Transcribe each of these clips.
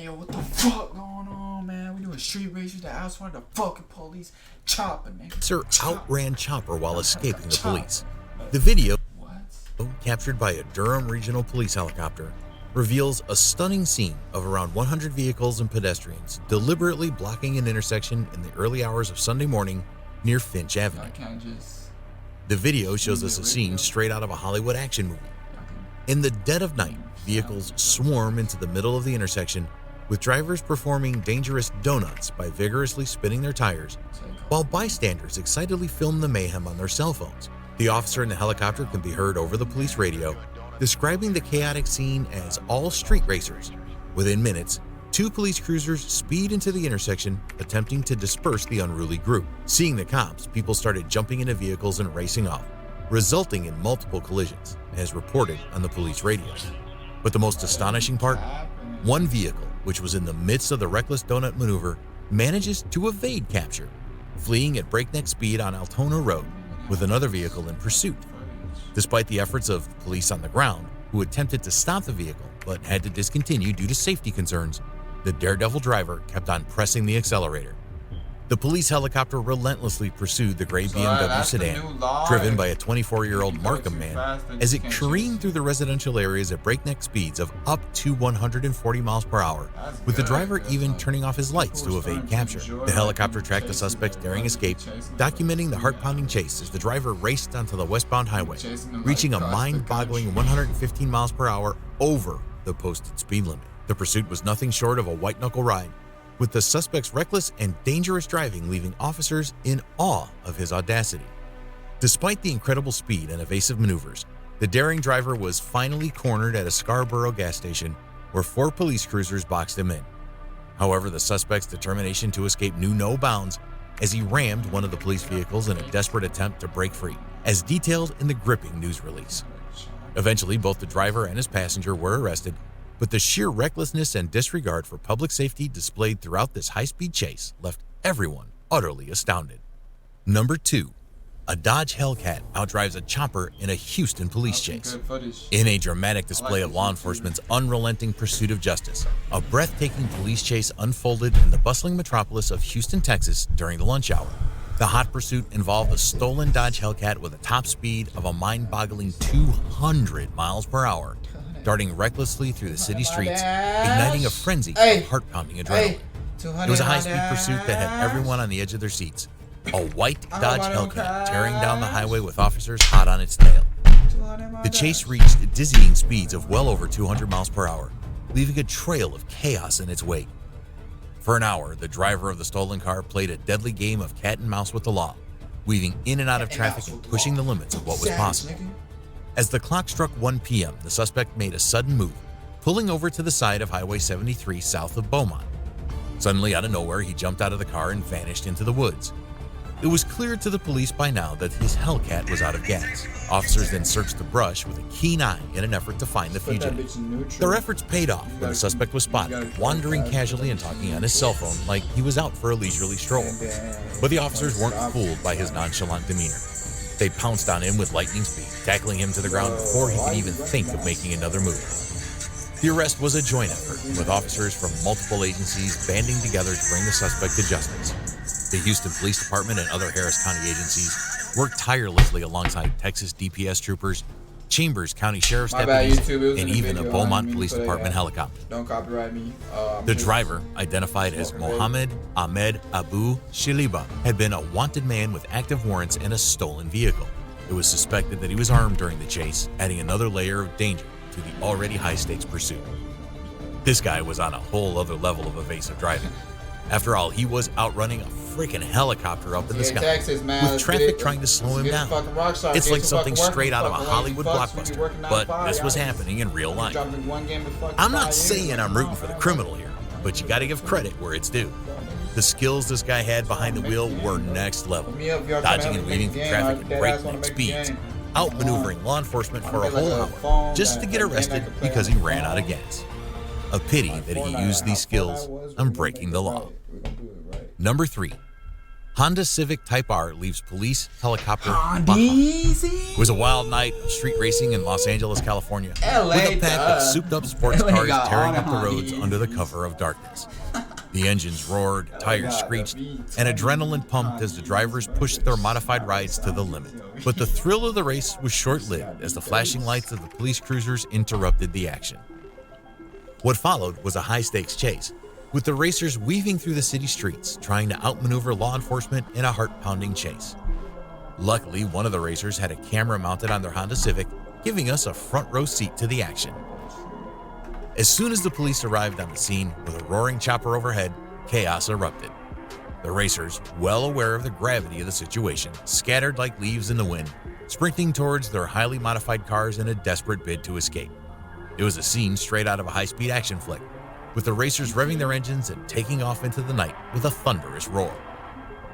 yo, what the fuck going on, man? We doing street races that outsmarted the fucking police. Chopper, nigga. Sir outran Chopper while escaping the police. The video, captured by a Durham Regional Police helicopter, reveals a stunning scene of around 100 vehicles and pedestrians deliberately blocking an intersection in the early hours of Sunday morning near Finch Avenue. The video shows us a scene straight out of a Hollywood action movie. In the dead of night, vehicles swarm into the middle of the intersection, with drivers performing dangerous donuts by vigorously spinning their tires, while bystanders excitedly film the mayhem on their cell phones. The officer in the helicopter can be heard over the police radio, describing the chaotic scene as all street racers. Within minutes, 2 police cruisers speed into the intersection, attempting to disperse the unruly group. Seeing the cops, people started jumping into vehicles and racing off, resulting in multiple collisions, as reported on the police radios. But the most astonishing part, one vehicle, which was in the midst of the reckless donut maneuver, manages to evade capture, fleeing at breakneck speed on Altona Road, with another vehicle in pursuit. Despite the efforts of police on the ground, who attempted to stop the vehicle but had to discontinue due to safety concerns, the daredevil driver kept on pressing the accelerator. The police helicopter relentlessly pursued the gray BMW sedan, driven by a 24-year-old Markham man, as it careened through the residential areas at breakneck speeds of up to 140 miles per hour, with the driver even turning off his lights to evade capture. The helicopter tracked the suspect's daring escape, documenting the heart-pounding chase as the driver raced onto the westbound highway, reaching a mind-boggling 115 miles per hour over the posted speed limit. The pursuit was nothing short of a white-knuckle ride, with the suspect's reckless and dangerous driving leaving officers in awe of his audacity. Despite the incredible speed and evasive maneuvers, the daring driver was finally cornered at a Scarborough gas station where 4 police cruisers boxed him in. However, the suspect's determination to escape knew no bounds as he rammed one of the police vehicles in a desperate attempt to break free, as detailed in the gripping news release. Eventually, both the driver and his passenger were arrested, but the sheer recklessness and disregard for public safety displayed throughout this high-speed chase left everyone utterly astounded. Number 2. A Dodge Hellcat outdrives a chopper in a Houston police chase. In a dramatic display of law enforcement's unrelenting pursuit of justice, a breathtaking police chase unfolded in the bustling metropolis of Houston, Texas during the lunch hour. The hot pursuit involved a stolen Dodge Hellcat with a top speed of a mind-boggling 200 miles per hour, darting recklessly through the city streets, igniting a frenzy of heart-pounding adrenaline. It was a high-speed pursuit that had everyone on the edge of their seats. A white Dodge Hellcat tearing down the highway with officers hot on its tail. The chase reached dizzying speeds of well over 200 miles per hour, leaving a trail of chaos in its wake. For an hour, the driver of the stolen car played a deadly game of cat and mouse with the law, weaving in and out of traffic and pushing the limits of what was possible. As the clock struck 1 p.m., the suspect made a sudden move, pulling over to the side of Highway 73 south of Beaumont. Suddenly, out of nowhere, he jumped out of the car and vanished into the woods. It was clear to the police by now that his Hellcat was out of gas. Officers then searched the brush with a keen eye in an effort to find the fugitive. Their efforts paid off when the suspect was spotted, wandering casually and talking on his cell phone like he was out for a leisurely stroll. But the officers weren't fooled by his nonchalant demeanor. They pounced on him with lightning speed, tackling him to the ground before he could even think of making another move. The arrest was a joint effort, with officers from multiple agencies banding together to bring the suspect to justice. The Houston Police Department and other Harris County agencies worked tirelessly alongside Texas DPS troopers, Chambers County Sheriff's deputies, and even a Beaumont Police Department helicopter. Don't copyright me. The driver, identified as Mohammed Ahmed Abu Shiliba, had been a wanted man with active warrants and a stolen vehicle. It was suspected that he was armed during the chase, adding another layer of danger to the already high-stakes pursuit. This guy was on a whole other level of evasive driving. After all, he was outrunning a freaking helicopter up in the sky, Texas, with traffic trying to slow him down. It's like something straight out of a Hollywood blockbuster, but this was happening in real life. I'm not saying I'm rooting for the criminal here, but you gotta give credit where it's due. The skills this guy had behind the wheel were next level, dodging and weaving through traffic at breakneck speeds, outmaneuvering law enforcement for a whole hour just to get arrested because he ran out of gas. A pity that he used these skills on breaking the law. Number 3. Honda Civic Type R leaves police helicopter behind. Easy. It was a wild night of street racing in Los Angeles, California, LA, with a pack of souped-up sports LA cars got tearing all up the the roads Hondas. under the cover of darkness. The engines roared, tires got screeched, the beats. and adrenaline pumped as the drivers pushed their modified rides to the limit. But the thrill of the race was short-lived as the flashing lights of the police cruisers interrupted the action. What followed was a high-stakes chase, with the racers weaving through the city streets, trying to outmaneuver law enforcement in a heart-pounding chase. Luckily, one of the racers had a camera mounted on their Honda Civic, giving us a front-row seat to the action. As soon as the police arrived on the scene with a roaring chopper overhead, chaos erupted. The racers, well aware of the gravity of the situation, scattered like leaves in the wind, sprinting towards their highly modified cars in a desperate bid to escape. It was a scene straight out of a high-speed action flick, with the racers revving their engines and taking off into the night with a thunderous roar.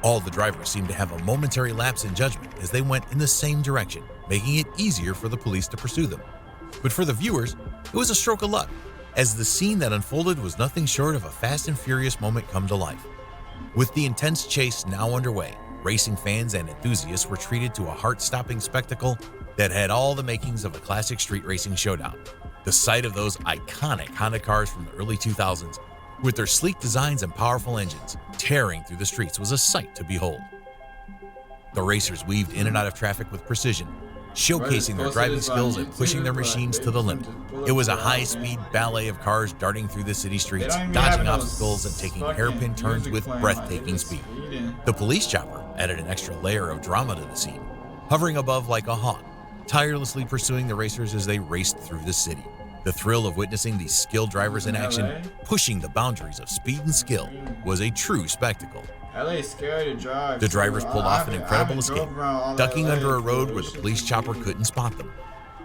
All the drivers seemed to have a momentary lapse in judgment as they went in the same direction, making it easier for the police to pursue them. But for the viewers, it was a stroke of luck, as the scene that unfolded was nothing short of a Fast and Furious moment come to life. With the intense chase now underway, racing fans and enthusiasts were treated to a heart-stopping spectacle that had all the makings of a classic street racing showdown. The sight of those iconic Honda cars from the early 2000s, with their sleek designs and powerful engines, tearing through the streets was a sight to behold. The racers weaved in and out of traffic with precision, showcasing their driving skills and pushing their machines to the limit. It was a high-speed ballet of cars darting through the city streets, dodging obstacles and taking hairpin turns with breathtaking speed. The police chopper added an extra layer of drama to the scene, hovering above like a hawk, tirelessly pursuing the racers as they raced through the city. The thrill of witnessing these skilled drivers in action, pushing the boundaries of speed and skill, was a true spectacle. LA scary to drive. The drivers pulled off an I incredible haven't escape, drove around all ducking LA under a road before. where the police chopper couldn't spot them.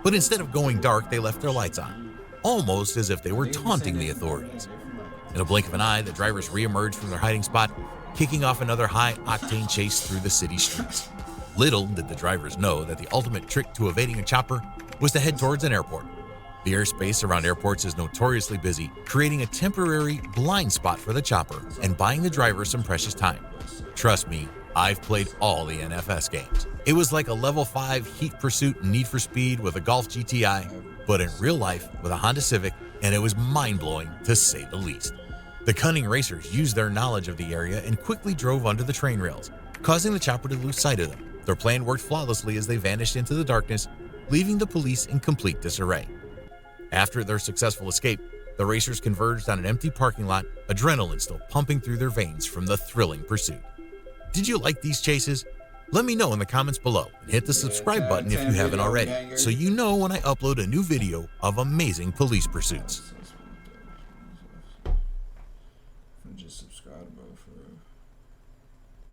But instead of going dark, they left their lights on, almost as if they were taunting the authorities. In a blink of an eye, the drivers re-emerged from their hiding spot, kicking off another high-octane chase through the city streets. Little did the drivers know that the ultimate trick to evading a chopper was to head towards an airport. The airspace around airports is notoriously busy, creating a temporary blind spot for the chopper and buying the driver some precious time. Trust me, I've played all the NFS games. It was like a level 5 Heat Pursuit Need for Speed with a Golf GTI, but in real life with a Honda Civic, and it was mind-blowing to say the least. The cunning racers used their knowledge of the area and quickly drove under the train rails, causing the chopper to lose sight of them. Their plan worked flawlessly as they vanished into the darkness, leaving the police in complete disarray. After their successful escape, the racers converged on an empty parking lot, adrenaline still pumping through their veins from the thrilling pursuit. Did you like these chases? Let me know in the comments below and hit the subscribe button if you haven't already, so you know when I upload a new video of amazing police pursuits. Just subscribe, bro, for real.